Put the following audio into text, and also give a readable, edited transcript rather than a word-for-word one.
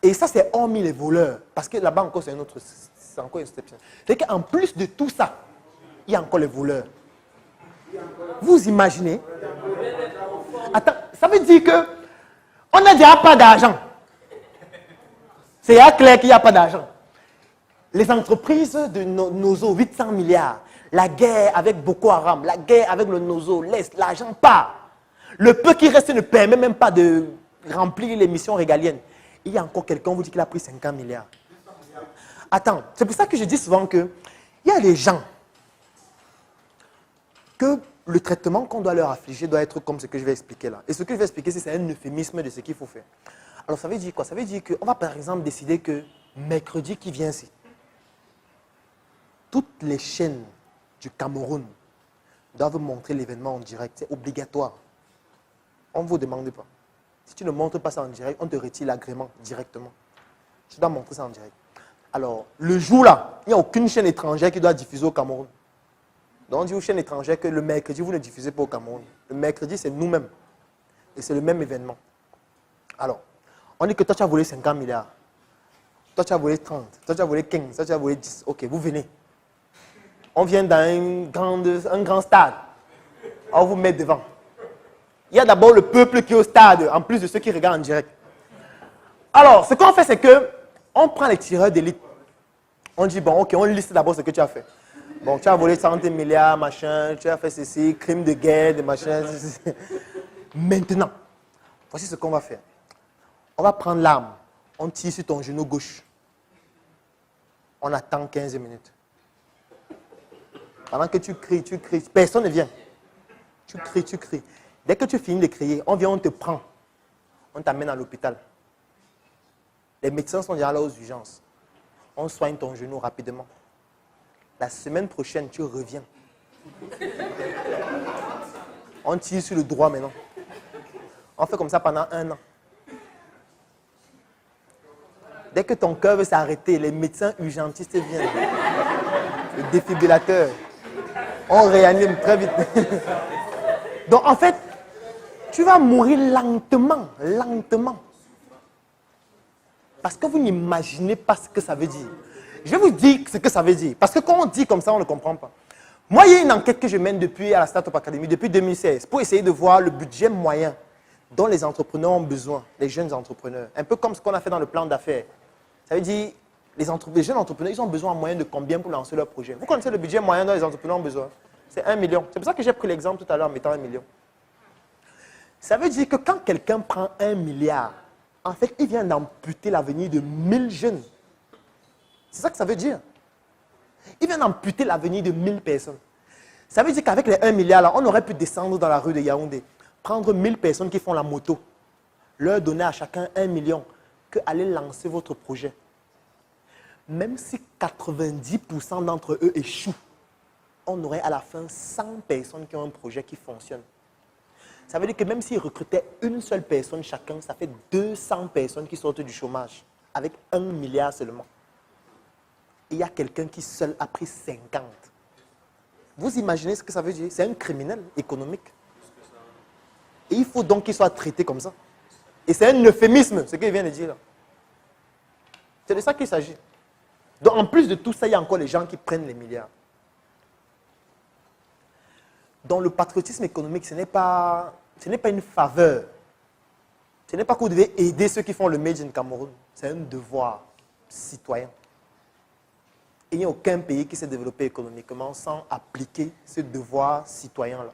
Et ça, c'est hormis les voleurs. Parce que là-bas encore, c'est encore une exception. C'est qu'en plus de tout ça, il y a encore les voleurs. Vous imaginez? Attends, ça veut dire que on n'a déjà pas d'argent. C'est clair qu'il n'y a pas d'argent. Les entreprises de Nozo, 800 milliards. La guerre avec Boko Haram, la guerre avec le Nozo, l'Est, l'argent part. Le peu qui reste ne permet même pas de remplir les missions régaliennes. Il y a encore quelqu'un, vous dit qu'il a pris 50 milliards. Attends, c'est pour ça que je dis souvent qu'il y a des gens que le traitement qu'on doit leur affliger doit être comme ce que je vais expliquer là. Et ce que je vais expliquer, c'est un euphémisme de ce qu'il faut faire. Alors ça veut dire quoi? Ça veut dire qu'on va par exemple décider que mercredi qui vient ici, toutes les chaînes du Cameroun doivent montrer l'événement en direct. C'est obligatoire. On ne vous demande pas. Si tu ne montres pas ça en direct, on te retire l'agrément directement. Tu dois montrer ça en direct. Alors, le jour là, il n'y a aucune chaîne étrangère qui doit diffuser au Cameroun. Donc on dit aux chaînes étrangères que le mercredi, vous ne diffusez pas au Cameroun. Le mercredi, c'est nous-mêmes. Et c'est le même événement. Alors, on dit que toi, tu as volé 50 milliards. Toi, tu as volé 30. Toi, tu as volé 15. Toi, tu as volé 10. Ok, vous venez. On vient dans un grand stade. On vous met devant. Il y a d'abord le peuple qui est au stade, en plus de ceux qui regardent en direct. Alors, ce qu'on fait, c'est que on prend les tireurs d'élite. On dit, bon, ok, on liste d'abord ce que tu as fait. Bon, tu as volé 30 milliards, machin, tu as fait ceci, crime de guerre, de machin. Maintenant, voici ce qu'on va faire. On va prendre l'arme, on tire sur ton genou gauche. On attend 15 minutes. Pendant que tu cries, personne ne vient. Tu cries. Dès que tu finis de crier, on vient, on te prend. On t'amène à l'hôpital. Les médecins sont déjà là aux urgences. On soigne ton genou rapidement. La semaine prochaine, tu reviens. On tire sur le droit maintenant. On fait comme ça pendant 1 an. Dès que ton cœur veut s'arrêter, les médecins urgentistes viennent. Le défibrillateur. On réanime très vite. Donc en fait, tu vas mourir lentement. Parce que vous n'imaginez pas ce que ça veut dire. Je vais vous dire ce que ça veut dire. Parce que quand on dit comme ça, on ne comprend pas. Moi, il y a une enquête que je mène depuis à la Startup Academy, depuis 2016, pour essayer de voir le budget moyen dont les entrepreneurs ont besoin, les jeunes entrepreneurs. Un peu comme ce qu'on a fait dans le plan d'affaires. Ça veut dire, les jeunes entrepreneurs, ils ont besoin en moyenne de combien pour lancer leur projet? Vous connaissez le budget moyen dont les entrepreneurs ont besoin? C'est 1 million. C'est pour ça que j'ai pris l'exemple tout à l'heure en mettant 1 million. Ça veut dire que quand quelqu'un prend 1 milliard, en fait, il vient d'amputer l'avenir de 1000 jeunes. C'est ça que ça veut dire. Il vient d'amputer l'avenir de 1000 personnes. Ça veut dire qu'avec les 1 milliard, là, on aurait pu descendre dans la rue de Yaoundé, prendre 1000 personnes qui font la moto, leur donner à chacun 1 million, que aller lancer votre projet. Même si 90% d'entre eux échouent, on aurait à la fin 100 personnes qui ont un projet qui fonctionne. Ça veut dire que même s'ils recrutaient une seule personne chacun, ça fait 200 personnes qui sortent du chômage, avec 1 milliard seulement. Et il y a quelqu'un qui seul a pris 50. Vous imaginez ce que ça veut dire? C'est un criminel économique. Et il faut donc qu'il soit traité comme ça. Et c'est un euphémisme, ce qu'il vient de dire là. C'est de ça qu'il s'agit. Donc en plus de tout ça, il y a encore les gens qui prennent les milliards. Donc le patriotisme économique, ce n'est pas une faveur. Ce n'est pas que vous devez aider ceux qui font le Made in Cameroun. C'est un devoir citoyen. Et il n'y a aucun pays qui s'est développé économiquement sans appliquer ce devoir citoyen-là.